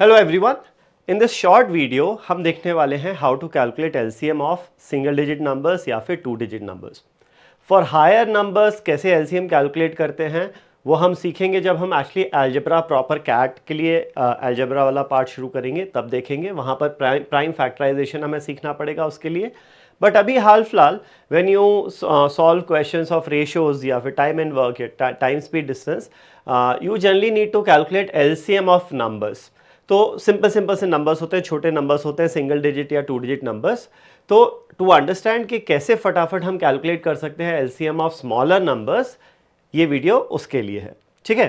Hello everyone, in this short video हम देखने वाले हैं how to calculate LCM of single digit numbers या फिर two digit numbers. For higher numbers कैसे एलसीएम कैलकुलेट करते हैं वो हम सीखेंगे जब हम एक्चुअली अलजेब्रा प्रॉपर कैट के लिए अलजेब्रा वाला पार्ट शुरू करेंगे, तब देखेंगे। वहाँ पर प्राइम फैक्टराइजेशन हमें सीखना पड़ेगा उसके लिए। बट अभी हाल फिलहाल when you solve questions of ratios या फिर टाइम एंड वर्क या time speed distance, you generally need to calculate LCM of numbers. तो सिंपल से नंबर्स होते हैं, छोटे नंबर्स होते हैं, सिंगल डिजिट या टू डिजिट नंबर्स। तो टू अंडरस्टैंड कि कैसे फटाफट हम कैलकुलेट कर सकते हैं एलसीएम ऑफ स्मॉलर नंबर्स, ये वीडियो उसके लिए है। ठीक है,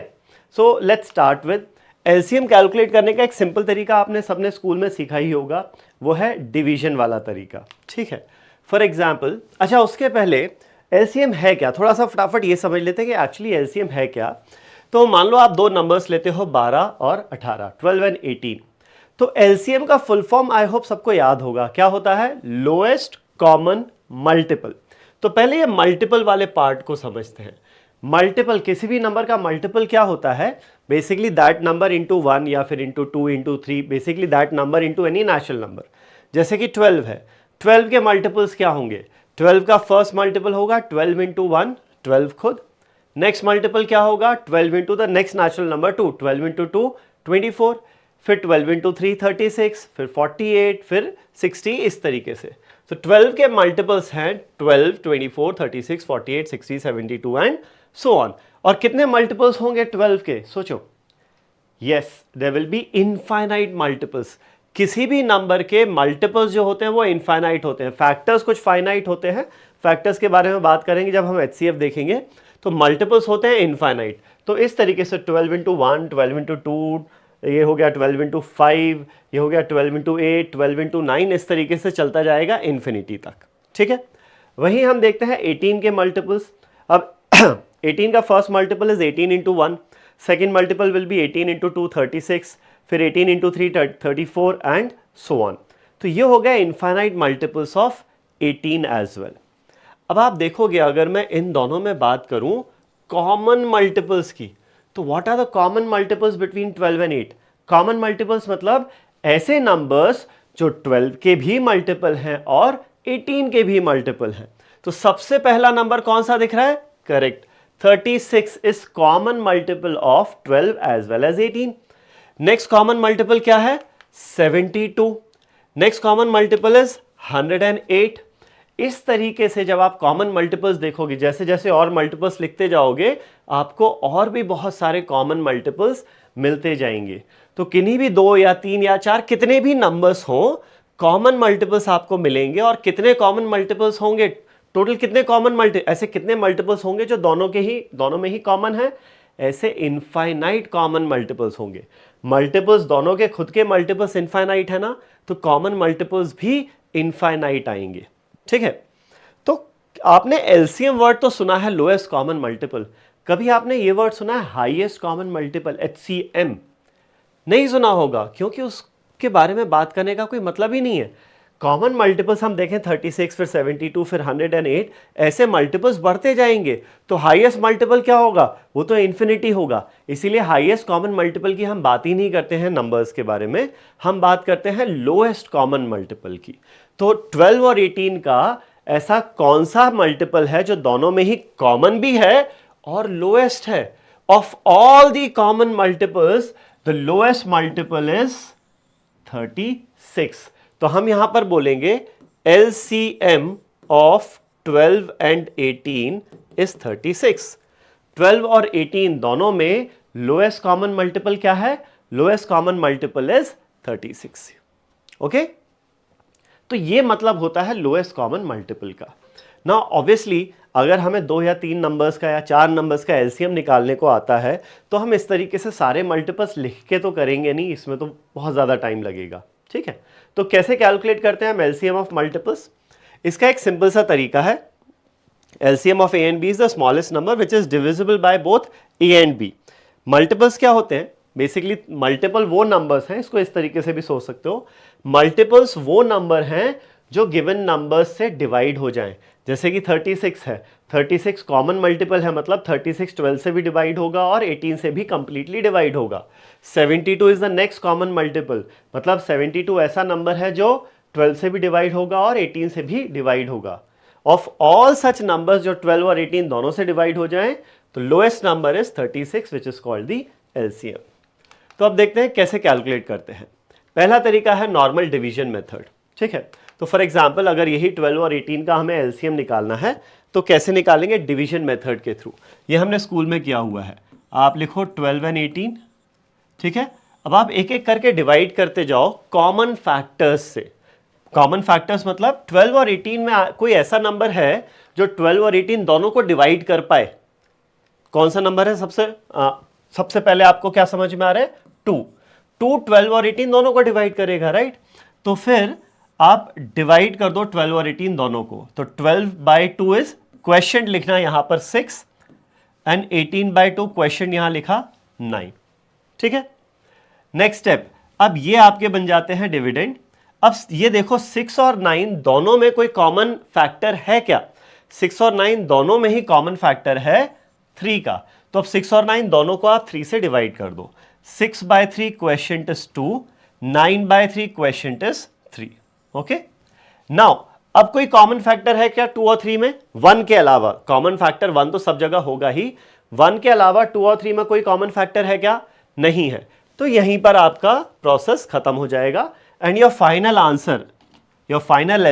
so let's start with LCM calculate करने का एक सिंपल तरीका आपने सबने स्कूल में सीखा ही होगा, वो है डिवीजन वाला तरीका। ठीक है, फॉर एग्जाम्पल, अच्छा उसके पहले एलसीएम है क्या, थोड़ा सा फटाफट ये समझ लेते हैं कि एक्चुअली एलसीएम है क्या। तो मान लो आप दो नंबर्स लेते हो 12 और 18, 12 एंड 18। तो एलसीएम का फुल फॉर्म आई होप सबको याद होगा, क्या होता है? Lowest common multiple. तो पहले ये मल्टीपल वाले पार्ट को समझते हैं। मल्टीपल, किसी भी नंबर का मल्टीपल क्या होता है? बेसिकली दैट नंबर इंटू 1 या फिर into 2 into 3, basically that number into any natural number. जैसे कि 12 है, 12 के मल्टीपल्स क्या होंगे? 12 का फर्स्ट मल्टीपल होगा 12 इंटू 1, 12 खुद। नेक्स्ट मल्टीपल क्या होगा? 12 into the next natural number 2, 12 into 2 24, फिर 12 इंटू 3 36, फिर 48, फिर 60, इस तरीके से। तो 12 के मल्टीपल्स हैं 12, 24, 36, 48, 60, 72 एंड सो ऑन। और कितने मल्टीपल्स होंगे 12 के? सोचो। Yes, there will be infinite multiples. किसी भी नंबर के मल्टीपल्स जो होते हैं वो इनफाइनाइट होते हैं। फैक्टर्स कुछ फाइनाइट होते हैं, फैक्टर्स के बारे में बात करेंगे जब हम एचसीएफ देखेंगे। तो मल्टीपल्स होते हैं इनफाइनाइट। तो इस तरीके से 12 इंटू 1, 12 इंटू 2, ये हो गया 12 इंटू 5, ये हो गया 12 इंटू 8, 12 इंटू 9, इस तरीके से चलता जाएगा इन्फिनिटी तक। ठीक है, वहीं हम देखते हैं 18 के मल्टीपल्स। अब 18 का first multiple is 18 into 1, second multiple will be 18 into 2 36, फिर 18 इंटू 3 34 एंड सो ऑन। तो ये हो गया infinite multiples of 18 as well. अब आप देखोगे अगर मैं इन दोनों में बात करूं कॉमन मल्टीपल्स की, तो what are the common multiples between 12 and 8? Common multiples मतलब ऐसे नंबर्स जो 12 के भी मल्टीपल हैं और 18 के भी मल्टीपल हैं। तो सबसे पहला नंबर कौन सा दिख रहा है? Correct, 36 is common multiple of 12 as well as 18। Next common multiple क्या है? 72। Next common multiple is 108। इस तरीके से जब आप कॉमन मल्टीपल्स देखोगे, जैसे जैसे और मल्टीपल्स लिखते जाओगे, आपको और भी बहुत सारे कॉमन मल्टीपल्स मिलते जाएंगे। तो किन्हीं भी 2 या 3 या 4 कितने भी नंबर्स हों, कॉमन मल्टीपल्स आपको मिलेंगे। और कितने कॉमन मल्टीपल्स होंगे? टोटल कितने ऐसे कितने मल्टीपल्स होंगे जो दोनों में ही कॉमन है? ऐसे इनफाइनाइट कॉमन मल्टीपल्स होंगे। मल्टीपल्स दोनों के खुद के मल्टीपल्स इनफाइनाइट है ना, तो कॉमन मल्टीपल्स भी इनफाइनाइट आएंगे। ठीक है, तो आपने एलसीएम वर्ड तो सुना है, लोएस्ट कॉमन मल्टीपल। कभी आपने ये वर्ड सुना है हाईएस्ट कॉमन मल्टीपल, एचसीएम? नहीं सुना होगा, क्योंकि उसके बारे में बात करने का कोई मतलब ही नहीं है। कॉमन मल्टीपल्स हम देखें 36, फिर 72, फिर 108, ऐसे मल्टीपल्स बढ़ते जाएंगे। तो हाईएस्ट मल्टीपल क्या होगा? वो तो इन्फिनिटी होगा। इसीलिए हाईएस्ट कॉमन मल्टीपल की हम बात ही नहीं करते हैं नंबर्स के बारे में, हम बात करते हैं लोएस्ट कॉमन मल्टीपल की। तो 12 और 18 का ऐसा कौन सा मल्टीपल है जो दोनों में ही कॉमन भी है और लोएस्ट है? Of all the common multiples the lowest multiple is 36। तो हम यहां पर बोलेंगे LCM ऑफ 12 एंड 18 इज 36। 12 और 18 दोनों में लोएस्ट कॉमन मल्टीपल क्या है? Lowest common multiple is 36। Okay, तो ये मतलब होता है लोएस्ट कॉमन मल्टीपल का। ना ऑब्वियसली अगर हमें 2 या 3 नंबर्स का या 4 नंबर्स का एलसीएम निकालने को आता है, तो हम इस तरीके से सारे मल्टीपल्स लिख के तो करेंगे नहीं, इसमें तो बहुत ज़्यादा टाइम लगेगा। ठीक है, तो कैसे कैलकुलेट करते हैं हम एलसीएम ऑफ मल्टीपल्स? इसका एक सिंपल सा तरीका है। LCM of A and B is the smallest number which is divisible by both A and B. Multiples क्या होते हैं? बेसिकली मल्टीपल वो नंबर्स हैं, इसको इस तरीके से भी सोच सकते हो, मल्टीपल्स वो नंबर हैं जो गिवन नंबर्स से डिवाइड हो जाएं। जैसे कि 36 है, 36 कॉमन मल्टीपल है, मतलब 36 12 से भी डिवाइड होगा और 18 से भी कंप्लीटली डिवाइड होगा। 72 is the next common multiple, मतलब 72 ऐसा नंबर है जो 12 से भी डिवाइड होगा और 18 से भी डिवाइड होगा। ऑफ ऑल सच नंबर्स जो 12 और 18 दोनों से डिवाइड हो जाएं, तो lowest number is 36 which is called the LCM. तो अब देखते हैं कैसे कैलकुलेट करते हैं। पहला तरीका है नॉर्मल डिवीजन मेथड, ठीक है। तो फॉर एग्जांपल अगर यही 12 और 18 का हमें एलसीएम निकालना है तो कैसे निकालेंगे? डिवीजन मेथड के थ्रू। ये हमने स्कूल में किया हुआ है। आप लिखो 12 एंड 18, ठीक है। अब आप एक एक करके डिवाइड करते जाओ कॉमन फैक्टर्स से। कॉमन फैक्टर्स मतलब 12 और 18 में कोई ऐसा नंबर है जो 12 और 18 दोनों को डिवाइड कर पाए। कौन सा नंबर है? सबसे पहले आपको क्या समझ में आ रहा है? 2 12 और 18 दोनों को डिवाइड करेगा, राइट। तो फिर आप डिवाइड कर दो 12 और 18 दोनों को। तो 12/2 इज क्वेश्चन लिखना यहां पर 6 एंड 18/2 क्वेश्चन यहां लिखा 9, ठीक है। नेक्स्ट स्टेप, अब ये आपके बन जाते हैं डिविडेंड। अब ये देखो 6 और 9 दोनों में कोई कॉमन फैक्टर है क्या? 6 और 9 दोनों में ही कॉमन फैक्टर है 3 का। तो अब 6 और 9 दोनों को आप 3 से डिवाइड कर दो। 6/3 question is 2, 9/3 question is 3, okay. Now अब कोई कॉमन फैक्टर है क्या 2 और 3 में? 1 के अलावा। कॉमन फैक्टर 1 तो सब जगह होगा ही, 1 के अलावा 2 और 3 में कोई कॉमन फैक्टर है क्या? नहीं है। तो यहीं पर आपका प्रोसेस खत्म हो जाएगा and your final answer, your final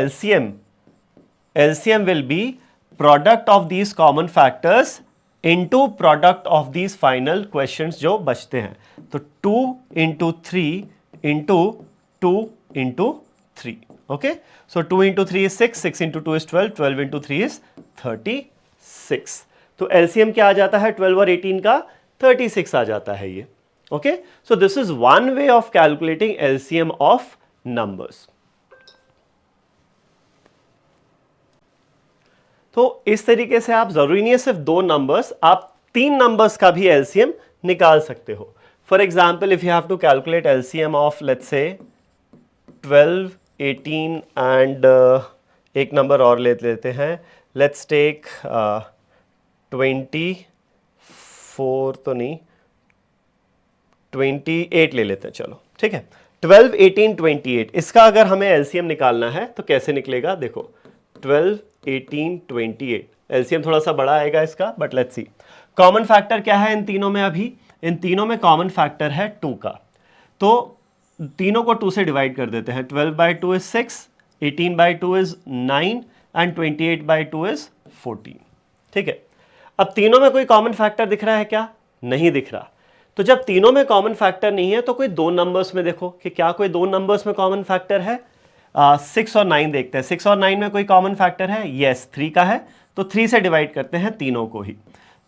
LCM will be product of these common factors into product of these final questions जो बचते हैं। तो 2 into 3 into 2 into 3, okay? So 2 into 3 is 6, 6 into 2 is 12, 12 into 3 is 36। तो LCM क्या आ जाता है 12 और 18 का? 36 आ जाता है ये, okay? So this is one way of calculating LCM of numbers. तो इस तरीके से आप जरूरी नहीं है सिर्फ 2 नंबर्स, आप 3 नंबर्स का भी एलसीएम निकाल सकते हो। For example if you have to calculate LCM of let's say 12, 18 and एक नंबर और ले लेते हैं, लेट्स टेक 24 तो नहीं, 28 ले लेते हैं, चलो ठीक है। 12, 18, 28 इसका अगर हमें एलसीएम निकालना है तो कैसे निकलेगा? देखो 12, 18, 28 एलसीएम थोड़ा सा बड़ा आएगा इसका, but let's see common factor क्या है इन तीनों में। अभी इन तीनों में कॉमन फैक्टर है 2 का, तो तीनों को 2 से डिवाइड कर देते हैं। 12/2 इज 6, 18/2 इज 9 एंड 28/2 इज 14, ठीक है। अब तीनों में कोई कॉमन फैक्टर दिख रहा है क्या? नहीं दिख रहा। तो जब तीनों में कॉमन फैक्टर नहीं है तो कोई 2 नंबर्स में देखो कि क्या कोई 2 नंबर्स में कॉमन फैक्टर है। 6 और 9 देखते हैं। 6 और 9 में कोई कॉमन फैक्टर है? यस, 3 का है। तो 3 से डिवाइड करते हैं तीनों को ही।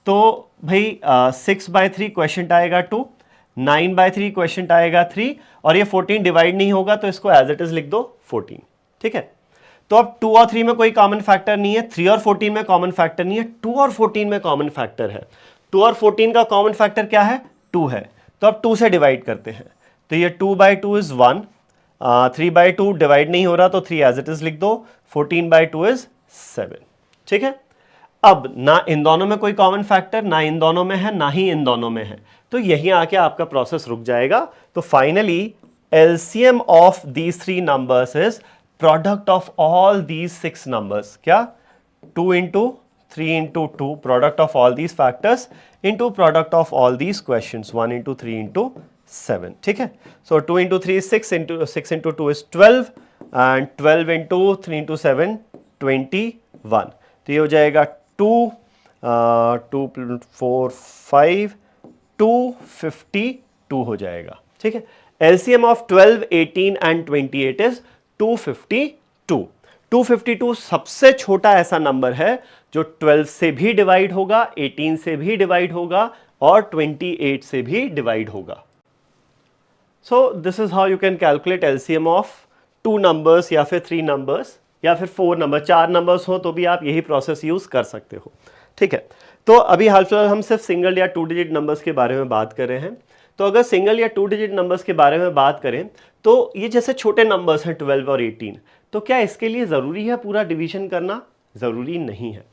तो भाई 6/3 क्वेश्चन आएगा 2, 9/3 क्वेश्चन आएगा 3 और ये 14 डिवाइड नहीं होगा तो इसको एज इट इज लिख दो 14, ठीक है। तो अब 2 और 3 में कोई कॉमन फैक्टर नहीं है, 3 और 14 में कॉमन फैक्टर नहीं है, 2 और 14 में कॉमन फैक्टर है। 2 और 14 का कॉमन फैक्टर क्या है? 2 है। तो अब 2 से डिवाइड करते हैं। तो ये 2/2 इज 1, 3/2 डिवाइड नहीं हो रहा तो 3 एज इट इज लिख दो, 14/2 इज 7, ठीक है। अब ना इन दोनों में कोई कॉमन फैक्टर, ना इन दोनों में है, ना ही इन दोनों में है, तो यहीं आके आपका प्रोसेस रुक जाएगा। तो finally LCM of these 3 numbers is product of all these 6 numbers. क्या? 2 into 3 into 2 product of all these factors into product of all these questions 1 into 3 into 7, ठीक है। So 2 into 3 is 6 into 2 is 12 and 12 into 3 into 7 21। तो ये हो जाएगा 2 4 5 252 हो जाएगा, ठीक है। LCM of 12, 18 and 28 is 252। 252 सबसे छोटा ऐसा नंबर है जो 12 से भी डिवाइड होगा, 18 से भी डिवाइड होगा और 28 से भी डिवाइड होगा। So this is how you can calculate LCM of 2 numbers या फिर 3 नंबर्स या फिर 4 नंबर, 4 नंबर्स हो तो भी आप यही प्रोसेस यूज कर सकते हो, ठीक है। तो अभी हाल फिलहाल हम सिर्फ सिंगल या 2 डिजिट नंबर्स के बारे में बात कर रहे हैं। तो अगर सिंगल या 2 डिजिट नंबर्स के बारे में बात करें तो ये जैसे छोटे नंबर्स हैं 12 और 18, तो क्या इसके लिए ज़रूरी है पूरा डिवीजन करना? ज़रूरी नहीं है।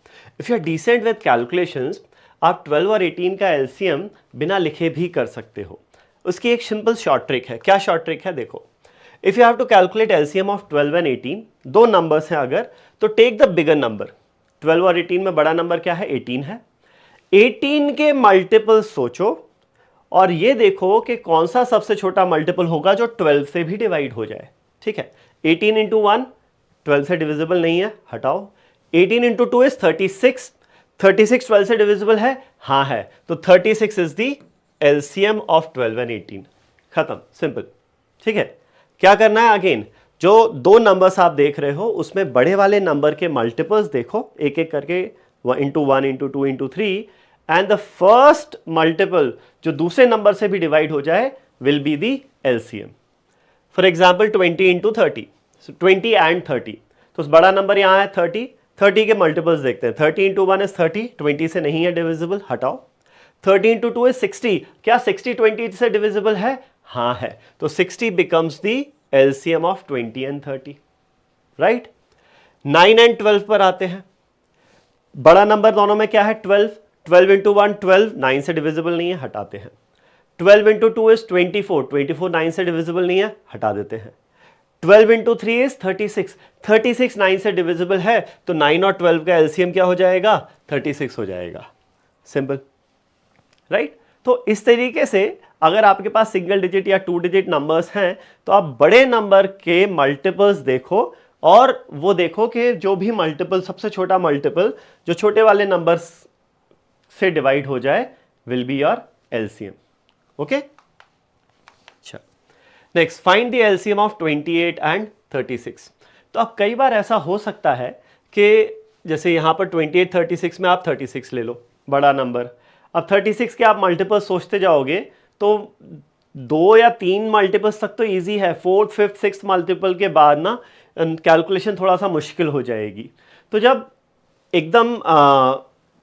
If you are decent with calculations, आप 12 और 18 का एलसीएम बिना लिखे भी कर सकते हो। उसकी एक सिंपल शॉर्ट ट्रिक है। क्या शॉर्ट ट्रिक है? देखो, if you have to calculate LCM of 12 and 18, दो नंबर्स हैं अगर, तो टेक द बिगर नंबर। 12 और 18 में बड़ा नंबर क्या है? 18 है। 18 के मल्टीपल सोचो और ये देखो कि कौन सा सबसे छोटा मल्टीपल होगा जो 12 से भी डिवाइड हो जाए। ठीक है, 18 इंटू 1 12 से डिविजिबल नहीं है, हटाओ। 18 इंटू 2 इज 36, 36 12 से डिविजिबल है, हाँ है, तो 36 is the LCM of 12 and 18। खत्म, सिंपल। ठीक है, क्या करना है? अगेन, जो दो नंबर्स आप देख रहे हो उसमें बड़े वाले नंबर के मल्टीपल्स देखो एक एक करके, into 1 into 2 into 3, and the first multiple जो दूसरे नंबर से भी डिवाइड हो जाए will be the LCM. For example 20 into 30, 20 and 30, तो उस बड़ा नंबर यहाँ है 30, 30 के मल्टीपल्स देखते हैं। 30 इंटू 1 इज 30, 20 से नहीं है डिविजिबल, हटाओ। 30 इंटू 2 इज 60, क्या 60 20 से डिविजिबल है? हाँ है, तो 60 becomes the LCM of 20 and 30, right. 9 and 12 पर आते हैं। बड़ा नंबर दोनों में क्या है? 12, 12 इंटू 1 12, 9 से डिविजिबल नहीं है, हटाते हैं। 12 इंटू 2 इज 24, 24 9 से डिविजिबल नहीं है, हटा देते हैं। 12 इंटू 3 इज 36, 36 9 से डिविजिबल है, तो 9 और 12 का एलसीएम क्या हो जाएगा? 36 हो जाएगा। Simple, right. तो इस तरीके से अगर आपके पास सिंगल डिजिट या 2 डिजिट नंबर्स हैं तो आप बड़े नंबर के मल्टीपल्स देखो और वो देखो कि जो भी मल्टीपल, सबसे छोटा मल्टीपल जो छोटे वाले नंबर्स से डिवाइड हो जाए will be your LCM. Okay, अच्छा, next, find the LCM of 28 and 36। तो अब कई बार ऐसा हो सकता है कि जैसे यहाँ पर 28 36 में आप 36 ले लो, बड़ा नंबर। अब 36 के आप मल्टीपल सोचते जाओगे तो 2 या 3 मल्टीपल्स तक तो इजी है, 4th 5th 6th मल्टीपल के बाद ना कैलकुलेशन थोड़ा सा मुश्किल हो जाएगी। तो जब एकदम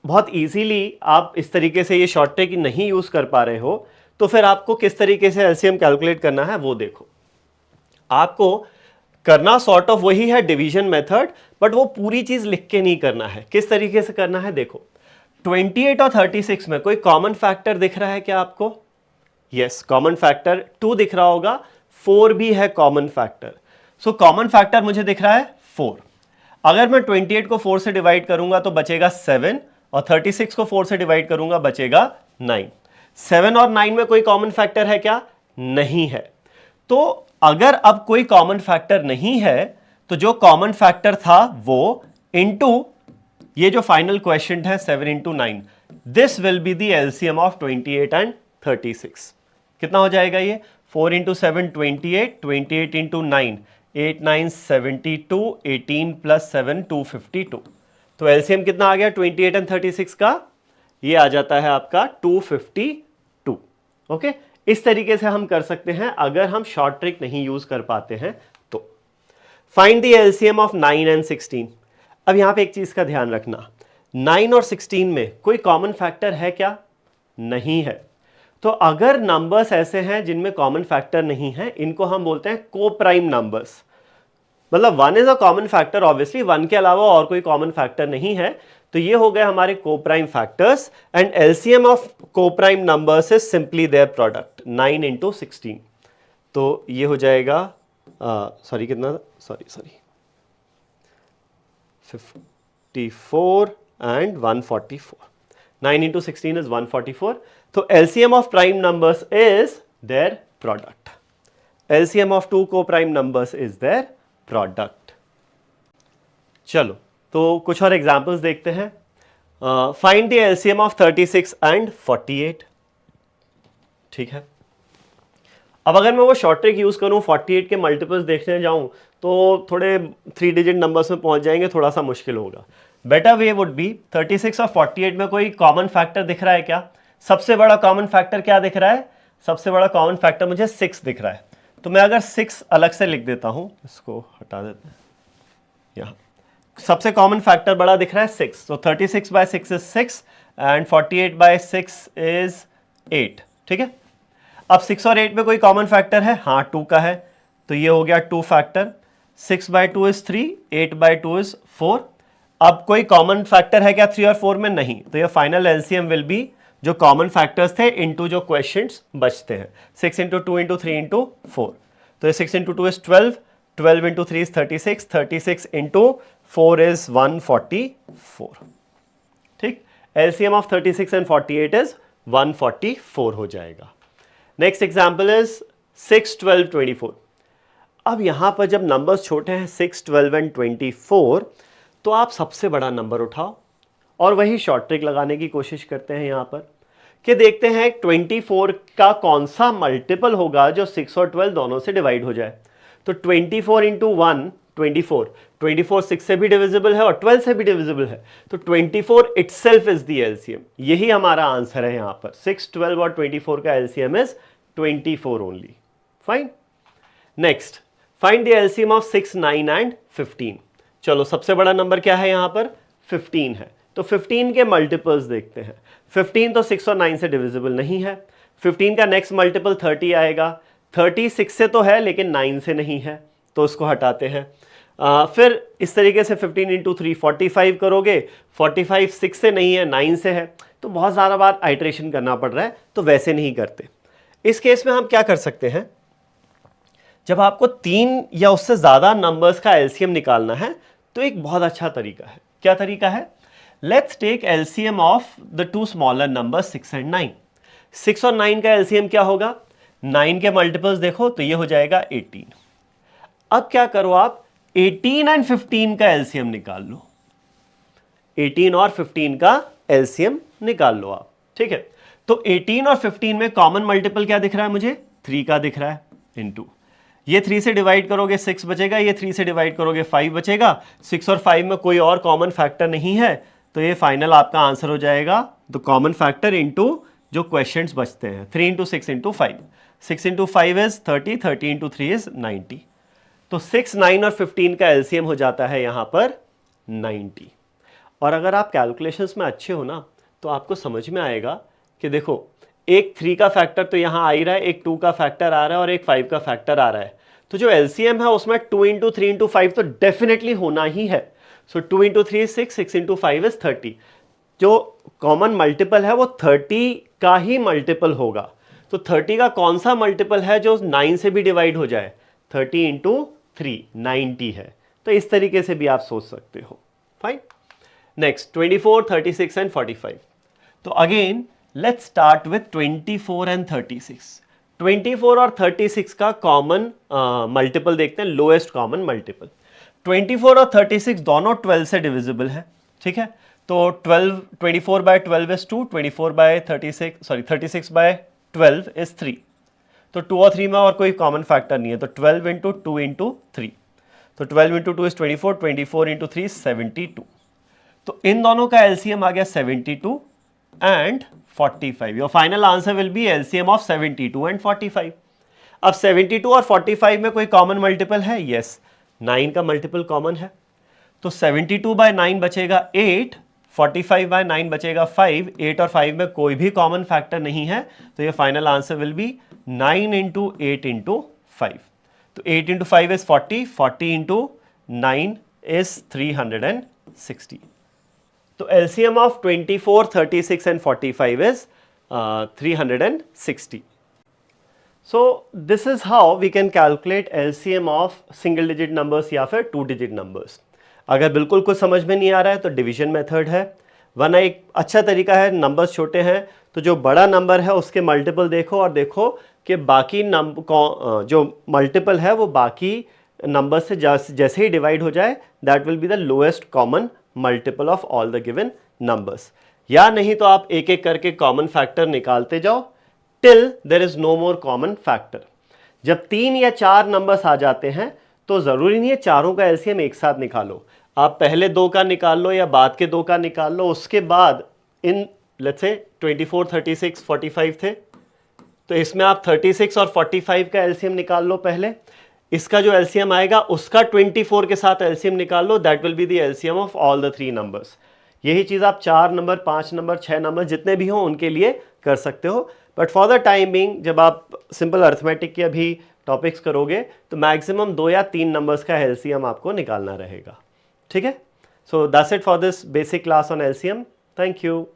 बहुत इजीली आप इस तरीके से ये शॉर्ट ट्रिक नहीं यूज़ कर पा रहे हो तो फिर आपको किस तरीके से एलसीएम कैलकुलेट करना है वो देखो। आपको करना सॉर्ट ऑफ वही है, डिवीजन मेथड, बट वो पूरी चीज़ लिख के नहीं करना है। किस तरीके से करना है देखो। 28 और 36 में कोई कॉमन फैक्टर दिख रहा है क्या आपको? यस, कॉमन फैक्टर 2 दिख रहा होगा, 4 भी है common factor. So common factor मुझे दिख रहा है 4। अगर मैं 28 को 4 से डिवाइड करूंगा तो बचेगा 7 और 36 को 4 से डिवाइड करूंगा बचेगा 9। 7 और 9 में कोई कॉमन फैक्टर है क्या? नहीं है। तो अगर अब कोई कॉमन फैक्टर नहीं है तो जो कॉमन फैक्टर था वो इनटू ये जो फाइनल क्वेश्चन है 7 into 9, this will be the LCM of 28 and 36। कितना हो जाएगा ये? 4 इंटू 7 28, 28 इंटू 9 8 9 72, 18 प्लस 7 252। तो एलसीएम कितना आ गया 28 एंड 36 का? ये आ जाता है आपका 252। ओके, इस तरीके से हम कर सकते हैं अगर हम शॉर्ट ट्रिक नहीं यूज कर पाते हैं तो। Find the LCM of 9 and 16। अब यहां पे एक चीज का ध्यान रखना, 9 और 16 में कोई कॉमन फैक्टर है क्या? नहीं है। तो अगर नंबर्स ऐसे हैं जिनमें कॉमन फैक्टर नहीं है, इनको हम बोलते हैं को प्राइम नंबर्स। मतलब 1 is a common factor, obviously 1 के अलावा और कोई कॉमन फैक्टर नहीं है, तो ये हो गए हमारे को prime factors. And LCM of coprime numbers is simply their product 9 into 16। तो ये हो जाएगा सॉरी कितना, sorry 54 and 144. 9 into 16 is 144. So LCM of prime numbers is their product. LCM of two co-prime numbers is their product. चलो तो कुछ और examples देखते हैं। Find the LCM of 36 and 48। ठीक है, अब अगर मैं वो शॉर्ट ट्रिक यूज करूं 48 के मल्टीपल्स देखने जाऊं तो थोड़े 3 डिजिट नंबर्स में पहुंच जाएंगे, थोड़ा सा मुश्किल होगा। बेटर वे वुड बी 36 और 48 में कोई कॉमन फैक्टर दिख रहा है क्या? सबसे बड़ा कॉमन फैक्टर क्या दिख रहा है? सबसे बड़ा कॉमन फैक्टर मुझे 6 दिख रहा है। तो मैं अगर 6 अलग से लिख देता हूं, इसको हटा देते हैं, यहाँ सबसे कॉमन फैक्टर बड़ा दिख रहा है 6, तो 36 by 6 is 6 and 48 by 6 is 8। ठीक है, अब 6 और 8 में कोई कॉमन फैक्टर है? हाँ, 2 का है, तो ये हो गया 2 factor. 6 by 2 is 3, 8 by 2 is 4। अब कोई कॉमन फैक्टर है क्या 3 और 4 में? नहीं, तो ये फाइनल एलसीएम विल बी जो कॉमन फैक्टर्स थे इनटू जो क्वेश्चंस बचते हैं, 6 इंटू 2 इंटू 3 इंटू 4। तो ये 6 into 2 is 12, 12 into 3 is 36, 36 into 4 is 144। ठीक, एलसीएम ऑफ 36 एंड 48 इज 144 हो जाएगा। Next example is 6, 12, 24। अब यहां पर जब नंबर्स छोटे हैं 6, 12 एंड 24, तो आप सबसे बड़ा नंबर उठाओ और वही शॉर्ट ट्रिक लगाने की कोशिश करते हैं यहां पर कि देखते हैं 24 का कौन सा मल्टीपल होगा जो 6 और 12 दोनों से डिवाइड हो जाए। तो 24 इंटू 1 24, 24 6 से भी डिविजिबल है और 12 से भी डिविजिबल है, तो 24 इटसेल्फ इज द एलसीएम। यही हमारा आंसर है यहां पर। 6, 12 और 24 का LCM is 24 only. Fine. Next, find the LCM of 6, 9 and 15। चलो, सबसे बड़ा नंबर क्या है यहां पर? 15 है, तो 15 के मल्टीपल्स देखते हैं। 15 तो 6 और 9 से डिविजिबल नहीं है। 15 का नेक्स्ट मल्टीपल 30 आएगा। 30 6 से तो है लेकिन 9 से नहीं है, तो उसको हटाते हैं। फिर इस तरीके से 15 इंटू 3 45 करोगे। 45 6 से नहीं है, 9 से है, तो बहुत ज़्यादा बार आइट्रेशन करना पड़ रहा है, तो वैसे नहीं करते। इस केस में हम क्या कर सकते हैं, जब आपको 3 या उससे ज़्यादा नंबर्स का एलसीएम निकालना है तो एक बहुत अच्छा तरीका है। क्या तरीका है? Let's take LCM of the two smaller numbers 6 and 9। 6 और 9 का एलसीएम क्या होगा? 9 के मल्टीपल्स देखो तो ये हो जाएगा 18। अब क्या करो आप, 18 एंड 15 का एलसीएम निकाल लो। 18 और 15 का एलसीएम निकाल लो आप। ठीक है, तो 18 और 15 में कॉमन मल्टीपल क्या दिख रहा है मुझे? 3 का दिख रहा है, इनटू ये 3 से डिवाइड करोगे 6 बचेगा, ये 3 से डिवाइड करोगे 5 बचेगा। 6 और 5 में कोई और कॉमन फैक्टर नहीं है, तो ये फाइनल आपका आंसर हो जाएगा द कॉमन फैक्टर इनटू जो क्वेश्चंस बचते हैं। 3 into 6 into 5, 6 into 5 is 30, 30 into 3 is 90। तो 6, 9 और 15 का एलसीएम हो जाता है यहां पर 90। और अगर आप कैलकुलेशंस में अच्छे हो ना, तो आपको समझ में आएगा कि देखो, एक 3 का फैक्टर तो यहाँ आ ही रहा है, एक 2 का फैक्टर आ रहा है और एक 5 का फैक्टर आ रहा है, तो जो एलसीएम है उसमें 2 इंटू 3 इंटू 5 तो डेफिनेटली होना ही है। सो 2 इंटू 3 6, 6 इंटू 5 इज 30। जो कॉमन मल्टीपल है वो 30 का ही मल्टीपल होगा। तो 30 का कौन सा मल्टीपल है जो 9 से भी डिवाइड हो जाए? 30 इंटू 3 90 है। तो इस तरीके से भी आप सोच सकते हो। फाइन। Next 24, 36 and 45। तो again let's start with 24 and 36। 24 और 36 का कॉमन मल्टीपल देखते हैं, लोएस्ट कॉमन मल्टीपल। 24 और 36 दोनों 12 से डिविजिबल है। ठीक है, तो 24 by 12 is 2, 24 by 36 by 12 is 3। तो 2 और 3 में और कोई कॉमन फैक्टर नहीं है, तो 12 इंटू 2 इंटू 3, तो 12 इंटू 2 इज 24, 24 इंटू 3 72। तो इन दोनों का एलसीएम आ गया 72 and 45। Your final answer will be LCM of 72 and 45। अब 72 और 45 में कोई कॉमन मल्टीपल है? यस, 9 का मल्टीपल कॉमन है, तो 72 बाय 9 बचेगा 8, 45 बाय 9 बचेगा 5, 8 और 5 में कोई भी कॉमन फैक्टर नहीं है, तो ये final answer will be 9 into 8 into 5। तो 8 इंटू 5 इज 40, 40 इंटू 9 इज 360। तो LCM of 24, 36 and 45 is 360. So this is how we can calculate LCM of single digit numbers या फिर 2 digit numbers. अगर बिल्कुल कुछ समझ में नहीं आ रहा है तो डिवीजन मेथड है, वरना एक अच्छा तरीका है, नंबर्स छोटे हैं तो जो बड़ा नंबर है उसके मल्टीपल देखो और देखो कि बाकी नंबर जो मल्टीपल है वो बाकी नंबर से जैसे ही डिवाइड हो जाए that will be the lowest common multiple of all the given numbers. या नहीं तो आप एक एक करके कॉमन फैक्टर निकालते जाओ till there is no more common factor. जब 3 या 4 नंबर्स आ जाते हैं तो ज़रूरी नहीं है चारों का एलसीएम एक साथ निकालो, आप पहले 2 का निकाल लो या बाद के 2 का निकाल लो। उसके बाद इन लेट्स से 24, 36, 45 थे, तो इसमें आप 36 और 45 का एलसीएम निकाल लो पहले, इसका जो एलसीएम आएगा उसका 24 के साथ एलसीएम निकाल लो, that will be the LCM of all the 3 numbers. यही चीज़ आप 4 नंबर, 5 नंबर, 6 नंबर जितने भी हों उनके लिए कर सकते हो। But for the time being जब आप सिंपल अर्थमेटिक के अभी टॉपिक्स करोगे तो मैक्सिमम 2 या 3 नंबर्स का एलसीएम आपको निकालना रहेगा। ठीक है, So that's it for this basic class on LCM. Thank you.